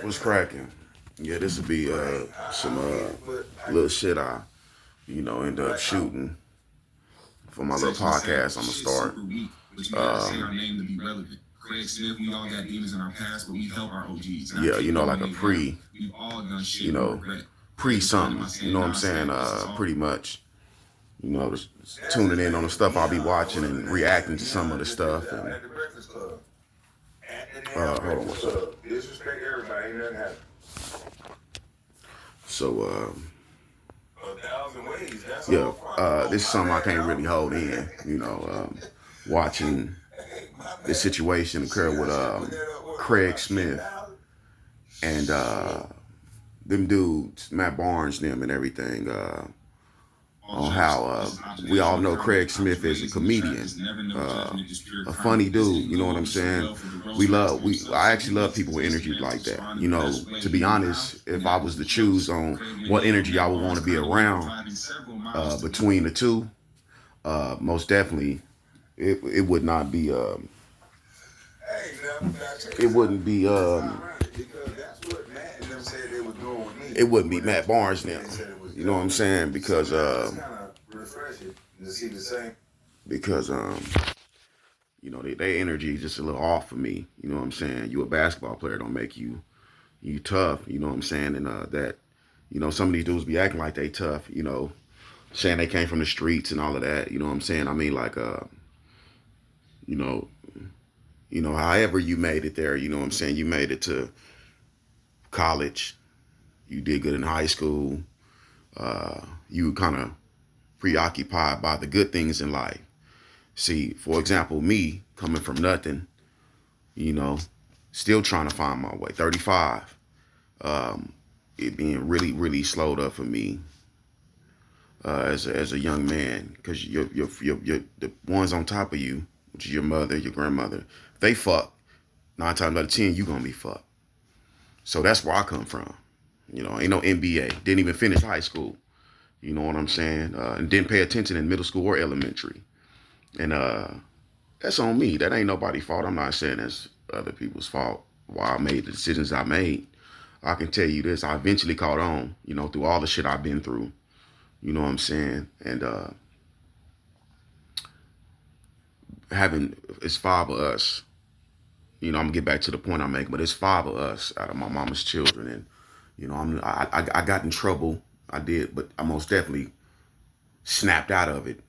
What's cracking? Yeah, this would be some little shit I, end up shooting for my little podcast I'm gonna start. Yeah, like a pre something. You know what I'm saying? Pretty much. Just tuning in on the stuff I'll be watching and reacting to some of the stuff. And, hold on, what's up? Disrespect everybody, ain't nothing happening. So, this is something I can't really hold in, watching this situation occur with Craig Smith and them dudes, Matt Barnes, them and everything, on how we all know Craig Smith is a comedian, a funny dude, you know what I'm saying? I actually love people with energy like that. To be honest, if I was to choose on what energy I would want to be around between the two, most definitely it would not be it wouldn't be it wouldn't be Matt Barnes now. You know what I'm saying? Because their energy is just a little off for me. You know what I'm saying? You a basketball player don't make you tough. You know what I'm saying? And that some of these dudes be acting like they tough. Saying they came from the streets and all of that. You know what I'm saying? I mean, like however you made it there. You know what I'm saying? You made it to college. You did good in high school. You kind of preoccupied by the good things in life. See, for example, me coming from nothing, still trying to find my way. 35, it being really, really slowed up for me as a young man, because the ones on top of you, which is your mother, your grandmother, they fuck. 9 times out of 10, you gonna be fucked. So that's where I come from. Ain't no MBA. Didn't even finish high school. You know what I'm saying? And didn't pay attention in middle school or elementary. And that's on me. That ain't nobody's fault. I'm not saying that's other people's fault why I made the decisions I made. I can tell you this. I eventually caught on, through all the shit I've been through. You know what I'm saying? And it's 5 of us. I'm going to get back to the point I'm making, but it's 5 of us out of my mama's children. And, I got in trouble. I did, but I most definitely snapped out of it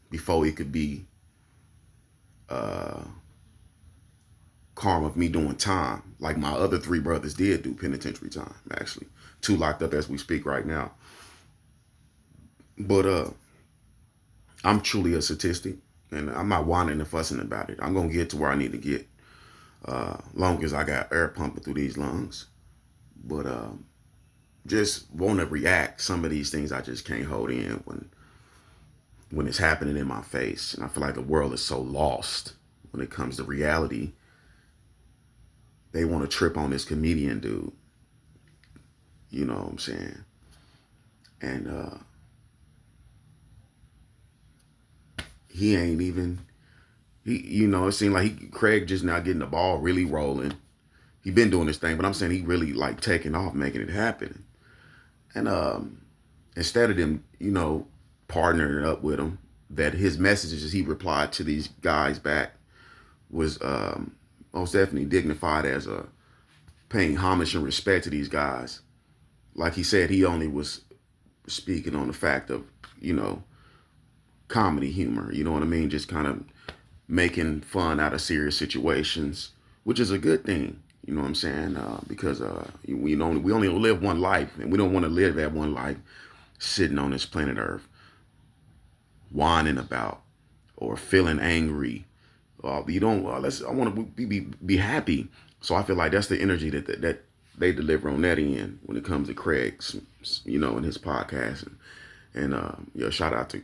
before it could be karma of me doing time, like my other 3 brothers did do penitentiary time, actually. 2 locked up as we speak right now. But I'm truly a statistic, and I'm not whining and fussing about it. I'm going to get to where I need to get, long as I got air pumping through these lungs. But just want to react. Some of these things I just can't hold in when it's happening in my face. And I feel like the world is so lost when it comes to reality. They want to trip on this comedian dude. You know what I'm saying? And he ain't even, it seemed like Craig just now getting the ball really rolling. He been doing this thing, but I'm saying he really like taking off, making it happen. And instead of them, partnering up with him, that his messages he replied to these guys back was most definitely dignified as paying homage and respect to these guys. Like he said, he only was speaking on the fact of, comedy humor, you know what I mean? Just kind of making fun out of serious situations, which is a good thing. You know what I'm saying? Because we only live one life, and we don't want to live that one life sitting on this planet Earth, whining about or feeling angry. You don't. I want to be happy. So I feel like that's the energy that they deliver on that end when it comes to Craig's, in his podcast. And shout out to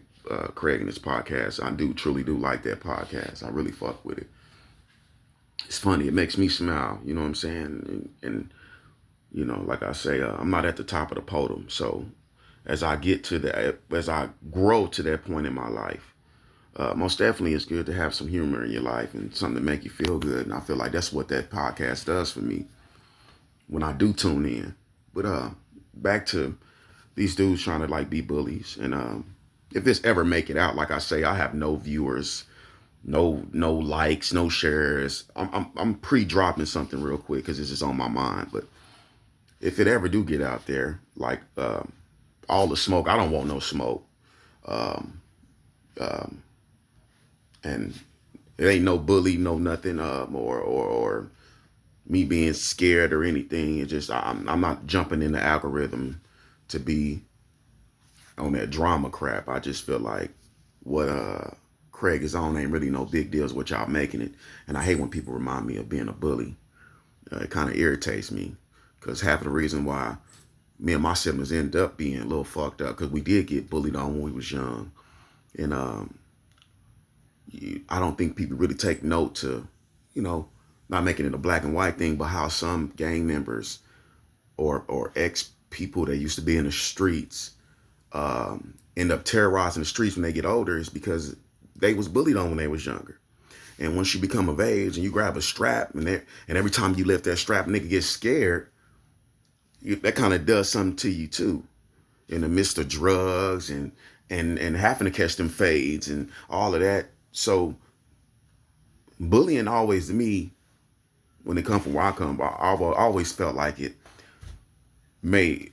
Craig and his podcast. I truly do like that podcast. I really fuck with it. It's funny. It makes me smile. You know what I'm saying? And like I say, I'm not at the top of the podium. So as I grow to that point in my life, most definitely it's good to have some humor in your life and something to make you feel good. And I feel like that's what that podcast does for me. when I do tune in. But back to these dudes trying to like be bullies. And if this ever make it out, like I say, I have no viewers, no likes, no shares. I'm pre-dropping something real quick because it's just on my mind. But if it ever do get out there, like all the smoke, I don't want no smoke. Um, um, and it ain't no bully, no nothing, or me being scared or anything. It's just I'm not jumping in the algorithm to be on that drama crap. I just feel like what Craig is on ain't really no big deals what y'all making it. And I hate when people remind me of being a bully. It kind of irritates me because half of the reason why me and my siblings end up being a little fucked up because we did get bullied on when we was young. And I don't think people really take note to, you know, not making it a black and white thing, but how some gang members or ex people that used to be in the streets end up terrorizing the streets when they get older is because they was bullied on when they was younger. And once you become of age and you grab a strap and every time you lift that strap, nigga gets scared, that kind of does something to you too. In the midst of drugs and having to catch them fades and all of that. So bullying always to me, when it comes from where I come, I always felt like it made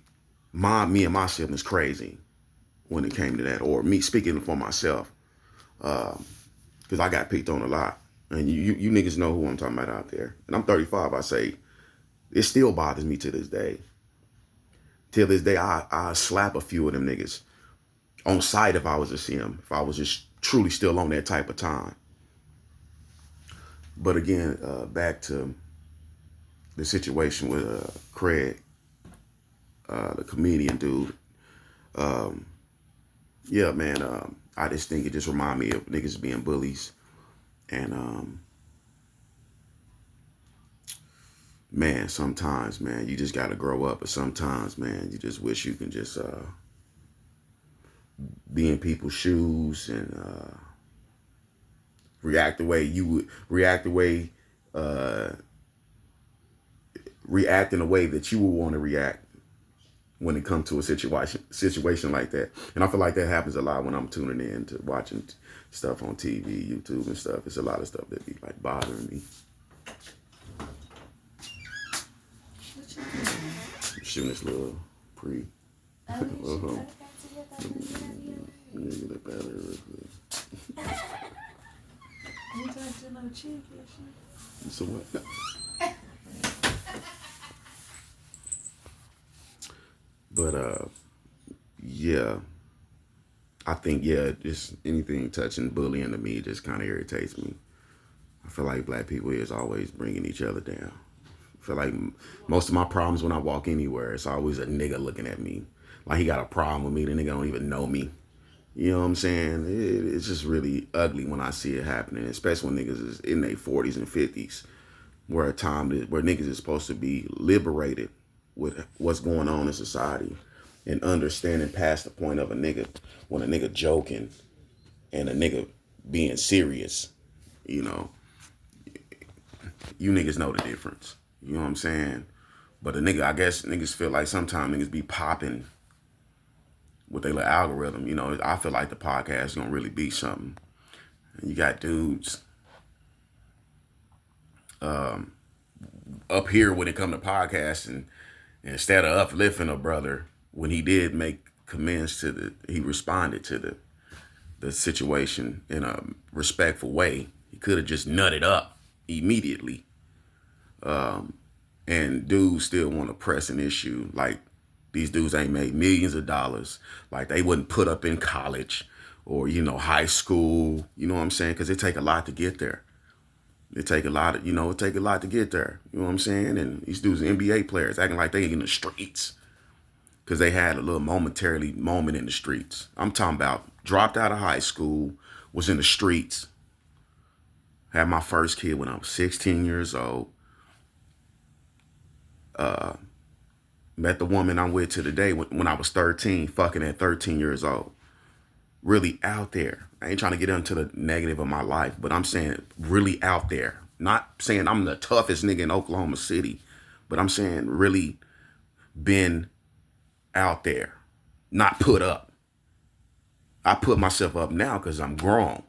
me and my siblings crazy when it came to that, or me speaking for myself, because I got picked on a lot, and you niggas know who I'm talking about out there. And I'm 35. I say it still bothers me to this day. Till this day, I slap a few of them niggas on sight if I was to see them, if I was just truly still on that type of time. But again, back to the situation with Craig, the comedian dude. Yeah, man, I just think it just remind me of niggas being bullies. And man, sometimes, man, you just got to grow up. But sometimes, man, you just wish you can just be in people's shoes and react the way you would react, the way react in a way that you would want to react when it comes to a situation like that. And I feel like that happens a lot when I'm tuning in to watching stuff on TV, YouTube and stuff. It's a lot of stuff that be like bothering me. I'm shooting this little pre. Let me get that battery real quick. So what? No. But yeah, I think just anything touching bullying to me just kind of irritates me. I feel like black people is always bringing each other down. I feel like most of my problems when I walk anywhere, it's always a nigga looking at me like he got a problem with me. The nigga don't even know me. You know what I'm saying? It's just really ugly when I see it happening, especially when niggas is in their 40s and 50s, where where niggas is supposed to be liberated with what's going on in society and understanding past the point of a nigga, when a nigga joking and a nigga being serious. You know, you niggas know the difference. You know what I'm saying? But I guess niggas feel like sometimes niggas be popping with their little algorithm. You know, I feel like the podcast is gonna really be something. And you got dudes up here when it come to podcasts, and instead of uplifting a brother, when he did make comments he responded to the situation in a respectful way. He could have just nutted up immediately. And dudes still want to press an issue like these dudes ain't made millions of dollars, like they wouldn't put up in college or, you know, high school. You know what I'm saying? Because it take a lot to get there. It take a lot to get there. You know what I'm saying? And these dudes are NBA players acting like they in the streets because they had a little moment in the streets. I'm talking about dropped out of high school, was in the streets, had my first kid when I was 16 years old. Met the woman I'm with to today when I was 13, fucking at 13 years old. Really out there. I ain't trying to get into the negative of my life, but I'm saying really out there. Not saying I'm the toughest nigga in Oklahoma City, But I'm saying really been out there, not put up. I put myself up now because I'm grown.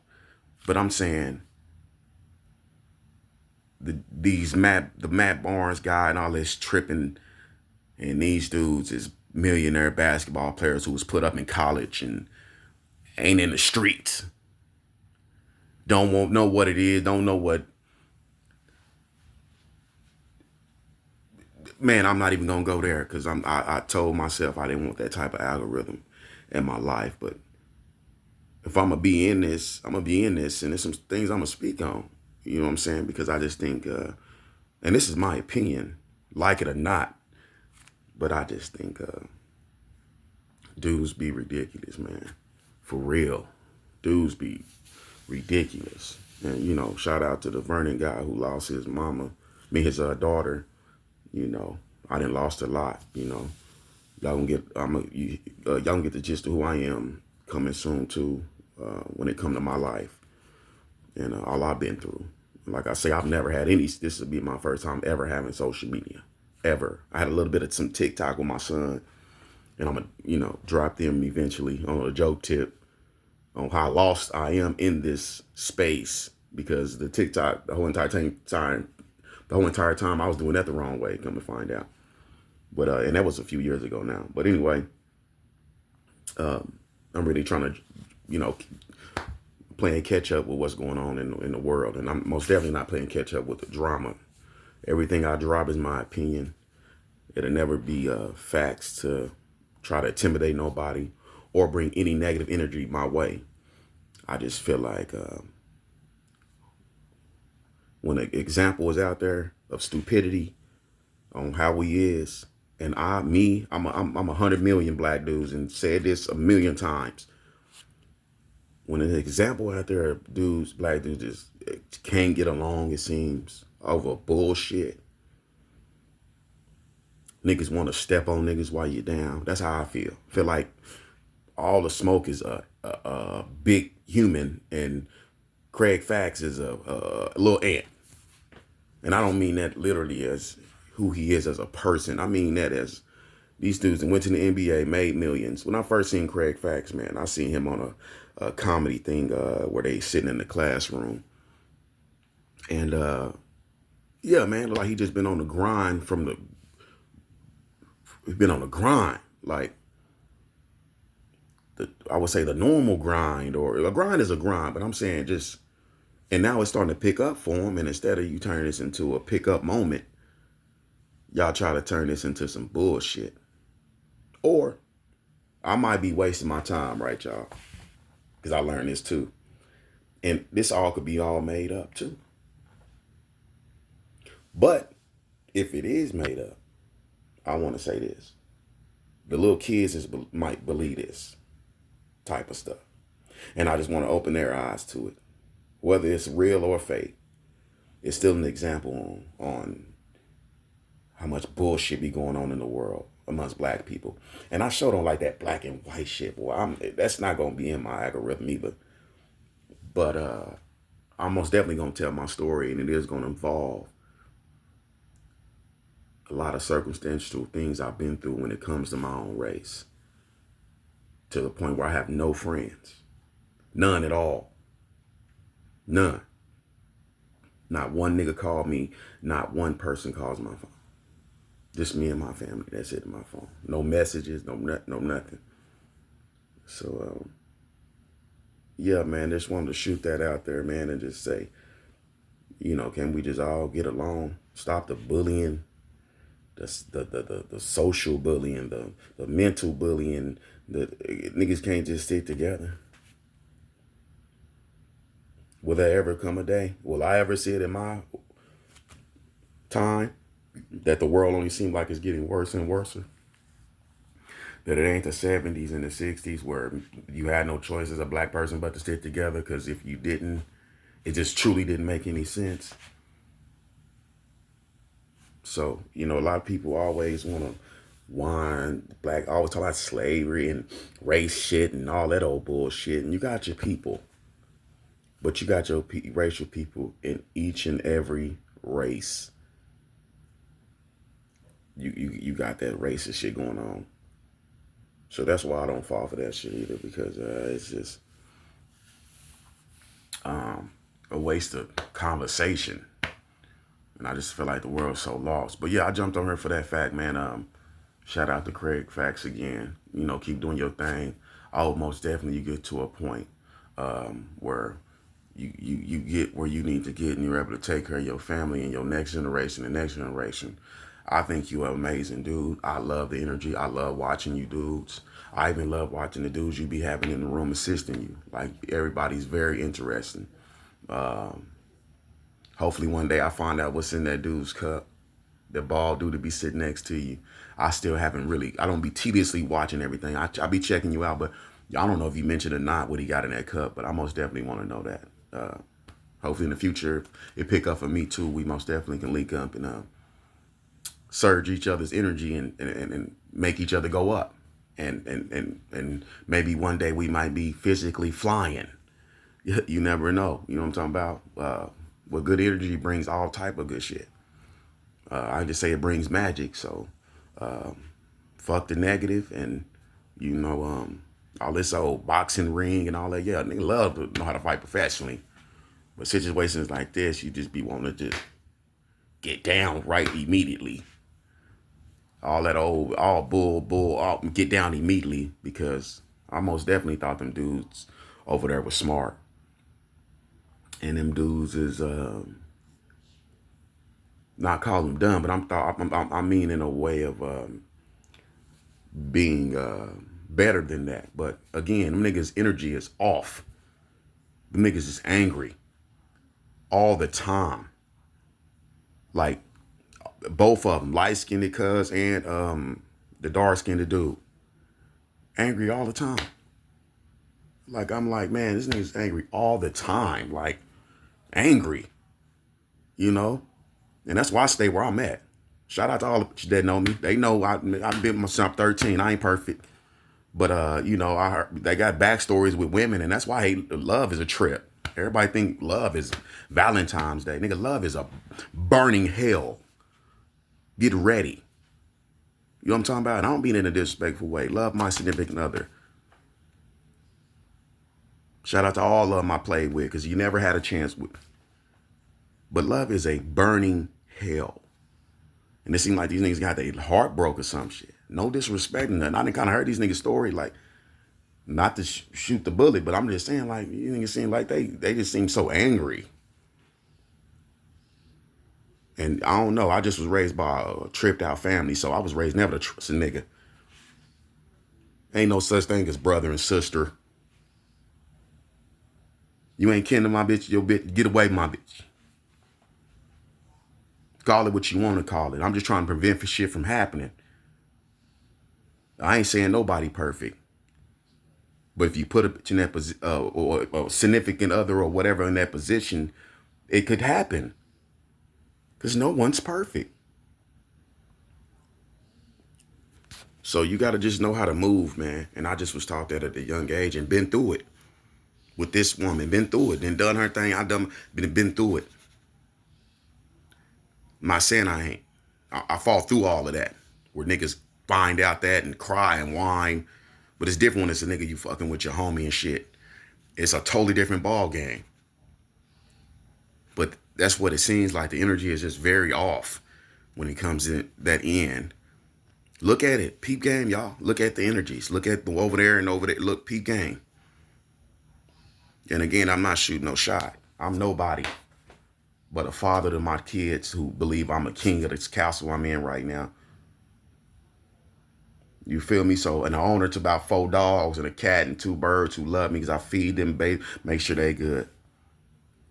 But I'm saying the Matt Barnes guy and all this tripping, and these dudes is millionaire basketball players who was put up in college and ain't in the streets. Don't want know what it is. Don't know what. Man, I'm not even gonna go there because I told myself I didn't want that type of algorithm in my life. But if I'm gonna be in this, I'm gonna be in this, and there's some things I'm gonna speak on. You know what I'm saying? Because I just think, and this is my opinion, like it or not, but I just think dudes be ridiculous, man. For real, dudes be ridiculous. And you know, shout out to the Vernon guy who lost his mama, his daughter. You know, I done lost a lot. You know, y'all gonna get y'all gonna get the gist of who I am coming soon too. When it come to my life and all I've been through. Like I say, I've never had any. This will be my first time ever having social media, ever. I had a little bit of some TikTok with my son, and I'm gonna, you know, drop them eventually on a joke tip on how lost I am in this space because the TikTok, the whole entire time I was doing that the wrong way. Come to find out, but and that was a few years ago now. But anyway, I'm really trying to, you know, playing catch up with what's going on in the world, and I'm most definitely not playing catch up with the drama. Everything I drop is my opinion. It'll never be facts to try to intimidate nobody or bring any negative energy my way. I just feel like when an example is out there of stupidity on how we is, and I'm 100 million black dudes and said this a million times. When an example out there of dudes, black dudes just can't get along, it seems, over bullshit. Niggas want to step on niggas while you're down. That's how I feel. Feel like all the smoke is a big human and Craig Fax is a little ant. And I don't mean that literally as who he is as a person. I mean that as these dudes that went to the NBA, made millions. When I first seen Craig Fax, man, I seen him on a comedy thing where they sitting in the classroom. And yeah, man, like he just been on the grind he's been on the grind. Like I would say the normal grind, or a grind is a grind, but I'm saying just, and now it's starting to pick up for him. And instead of you turning this into a pickup moment, y'all try to turn this into some bullshit. Or I might be wasting my time, right, y'all? Because I learned this too. And this all could be all made up too. But if it is made up, I want to say this. The little kids might believe this type of stuff. And I just want to open their eyes to it. Whether it's real or fake, it's still an example on how much bullshit be going on in the world amongst black people. And I sure don't like that black and white shit, boy. That's not going to be in my algorithm either. But I'm most definitely going to tell my story, and it is going to involve a lot of circumstantial things I've been through when it comes to my own race. To the point where I have no friends. None at all. None. Not one nigga called me. Not one person calls my phone. Just me and my family. That's it in my phone. No messages, no nothing. So, yeah, man, just wanted to shoot that out there, man, and just say, you know, can we just all get along? Stop the bullying, the social bullying, the mental bullying. The niggas can't just sit together. Will there ever come a day? Will I ever see it in my time that the world only seems like it's getting worse and worse? That it ain't the 70s and the 60s where you had no choice as a black person but to stick together, because if you didn't, it just truly didn't make any sense. So, you know, a lot of people always want to whine, always talk about slavery and race shit and all that old bullshit. And you got your people, but you got your racial people in each and every race. you got that racist shit going on. So that's why I don't fall for that shit either, because it's just a waste of conversation. And I just feel like the world's so lost. But yeah, I jumped on here for that fact, man. Shout out to Craig Facts again. You know, keep doing your thing. I hope most definitely you get to a point where you get where you need to get and you're able to take care of your family and your next generation, the next generation. I think you're an amazing dude. I love the energy. I love watching you dudes. I even love watching the dudes you be having in the room assisting you. Like, everybody's very interesting. Hopefully one day I find out what's in that dude's cup. The bald dude to be sitting next to you. I still haven't really, I don't be tediously watching everything. I be checking you out, but I don't know if you mentioned or not what he got in that cup, but I most definitely want to know that. Hopefully in the future, it pick up for me too. We most definitely can link up and surge each other's energy and make each other go up. And maybe one day we might be physically flying. You never know. You know what I'm talking about? With good energy brings all type of good shit. I just say it brings magic. So fuck the negative and, you know, all this old boxing ring and all that. Yeah, nigga love to know how to fight professionally. But situations like this, you just be wanting to just get down right immediately. All that old, all bull, all, get down immediately, because I most definitely thought them dudes over there was smart. And them dudes is, not call them dumb, but I mean in a way of being better than that. But again, them niggas' energy is off. Them niggas is angry all the time. Like, both of them, light skinned cuz and the dark skinned dude, angry all the time. Like, I'm like, man, this nigga's angry all the time. Like, angry, you know? And that's why I stay where I'm at. Shout out to all the bitches that know me. They know I've been myself 13. I ain't perfect. But, you know, I heard they got backstories with women, and that's why love is a trip. Everybody think love is Valentine's Day. Nigga, love is a burning hell. Get ready. You know what I'm talking about? And I don't mean it in a disrespectful way. Love my significant other. Shout out to all of them I played with, because you never had a chance with. But love is a burning hell. And it seemed like these niggas got their heart broke or some shit. No disrespect and nothing. I done kind of heard these niggas' story, like, not to shoot the bullet, but I'm just saying, like, these niggas seem like they just seem so angry. And I don't know. I just was raised by a tripped out family, so I was raised never to trust a nigga. Ain't no such thing as brother and sister. You ain't kin to my bitch, your bitch, get away my bitch. Call it what you want to call it. I'm just trying to prevent for shit from happening. I ain't saying nobody perfect. But if you put a bitch in that position, or significant other or whatever in that position, it could happen. Because no one's perfect. So you got to just know how to move, man. And I just was taught that at a young age and been through it with this woman. Been through it. Then done her thing. Been through it. I'm not saying I ain't. I fought through all of that. Where niggas find out that and cry and whine. But it's different when it's a nigga you fucking with your homie and shit. It's a totally different ball game. But that's what it seems like. The energy is just very off when it comes in that end. Look at it. Peep game, y'all. Look at the energies. Look at the over there and over there. Look, peep game. And again, I'm not shooting no shot. I'm nobody but a father to my kids who believe I'm a king of this castle I'm in right now. You feel me? So, an owner to about 4 dogs and a cat and 2 birds who love me because I feed them, babe, make sure they good.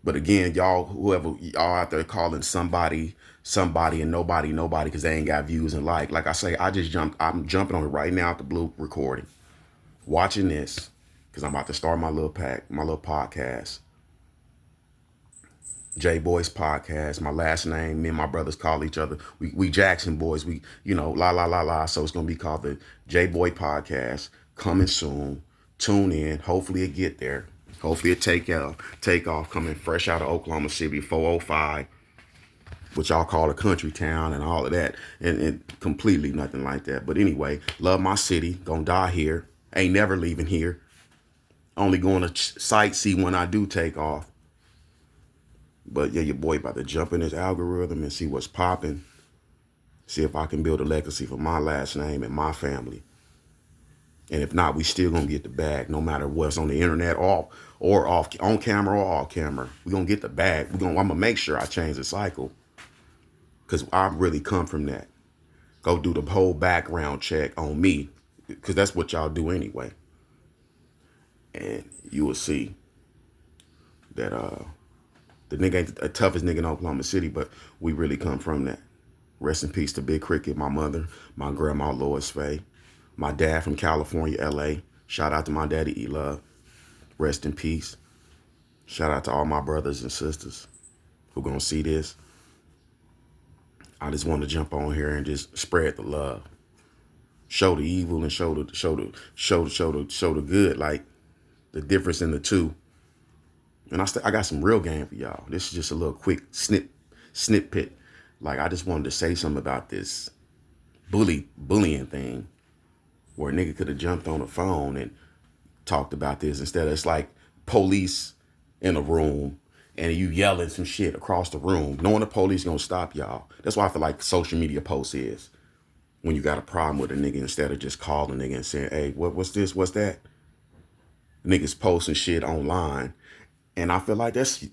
But again, y'all, whoever y'all out there calling somebody and nobody, because they ain't got views and like I say, I'm jumping on it right now at the blue recording, watching this, because I'm about to start my little podcast. J Boys podcast. My last name, me and my brothers call each other. We Jackson boys. We, you know, la. So it's gonna be called the J Boy podcast. Coming soon. Tune in. Hopefully it get there. Hopefully it take off. Coming fresh out of Oklahoma City, 405. what y'all call a country town and all of that, and completely nothing like that. But anyway, love my city, gonna die here, ain't never leaving here, only going to sightsee when I do take off. But yeah, your boy about to jump in his algorithm and see what's popping, see if I can build a legacy for my last name and my family. And if not, we still gonna get the bag, no matter what's on the internet, or off, on camera or off camera. We gonna get the bag. I'm gonna make sure I change the cycle, because I really come from that. Go do the whole background check on me, because that's what y'all do anyway. And you will see that the nigga ain't the toughest nigga in Oklahoma City, but we really come from that. Rest in peace to Big Cricket, my mother, my grandma Lois Faye, my dad from California, LA. Shout out to my daddy E-Love. Rest in peace. Shout out to all my brothers and sisters who gonna see this. I just want to jump on here and just spread the love. Show the evil and show the good, like the difference in the two. And I got some real game for y'all. This is just a little quick snippet. Like, I just wanted to say something about this bullying thing, where a nigga could have jumped on the phone and talked about this. Instead, it's like police in a room and you yelling some shit across the room, knowing the police gonna stop y'all. That's why I feel like social media posts is, when you got a problem with a nigga, instead of just calling a nigga and saying, hey, what's this, what's that? Niggas posting shit online. And I feel like that's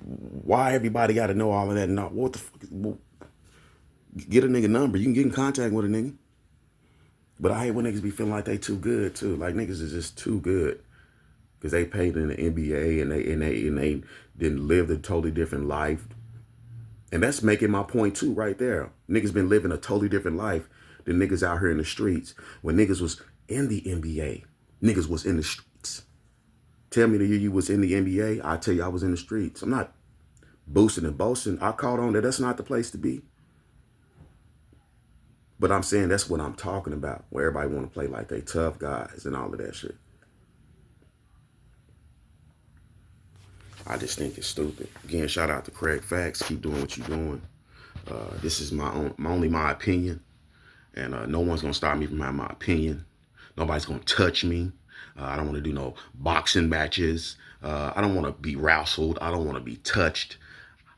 why everybody got to know all of that. No, what the fuck? Get a nigga number. You can get in contact with a nigga. But I hate when niggas be feeling like they too good too. Like, niggas is just too good because they paid in the NBA and they didn't live a totally different life. And that's making my point too, right there. Niggas been living a totally different life than niggas out here in the streets. When niggas was in the NBA, niggas was in the streets. Tell me the year you was in the NBA, I tell you I was in the streets. I'm not boosting and boasting. I caught on that that's not the place to be. But I'm saying that's what I'm talking about, where everybody want to play like they tough guys and all of that shit. I just think it's stupid. Again, shout out to Craig Facts. Keep doing what you're doing. This is only my opinion, and no one's gonna stop me from having my opinion. Nobody's gonna touch me. I don't want to do no boxing matches. I don't want to be wrestled. I don't want to be touched.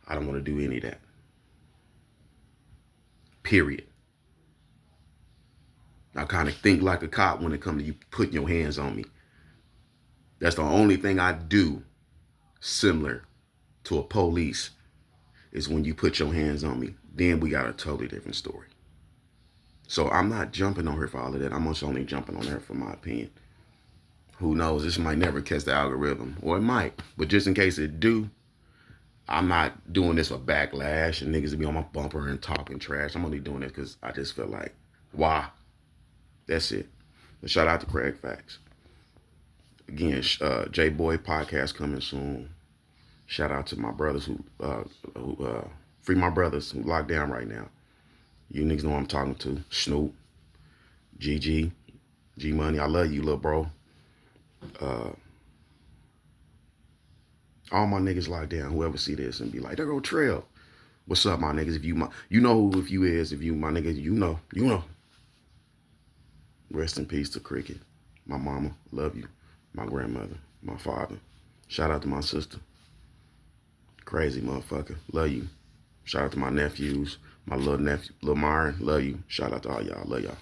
I don't want to do any of that. Period. I kind of think like a cop when it comes to you putting your hands on me. That's the only thing I do similar to a police, is when you put your hands on me. Then we got a totally different story. So I'm not jumping on her for all of that. I'm just only jumping on her for my opinion. Who knows? This might never catch the algorithm, or it might. But just in case it do, I'm not doing this for backlash and niggas to be on my bumper and talking trash. I'm only doing it because I just feel like, why? That's it. But shout out to Craig Facts. Again, J-Boy podcast coming soon. Shout out to my brothers who free my brothers who locked down right now. You niggas know who I'm talking to. Snoop, GG, G-Money. I love you, little bro. All my niggas locked down. Whoever see this and be like, there go Trail. What's up, my niggas? If you know who if you is. If you my niggas, you know. Rest in peace to Cricket. My mama, love you. My grandmother, my father. Shout out to my sister. Crazy motherfucker, love you. Shout out to my nephews, my little nephew, Lil Myron, love you. Shout out to all y'all, love y'all.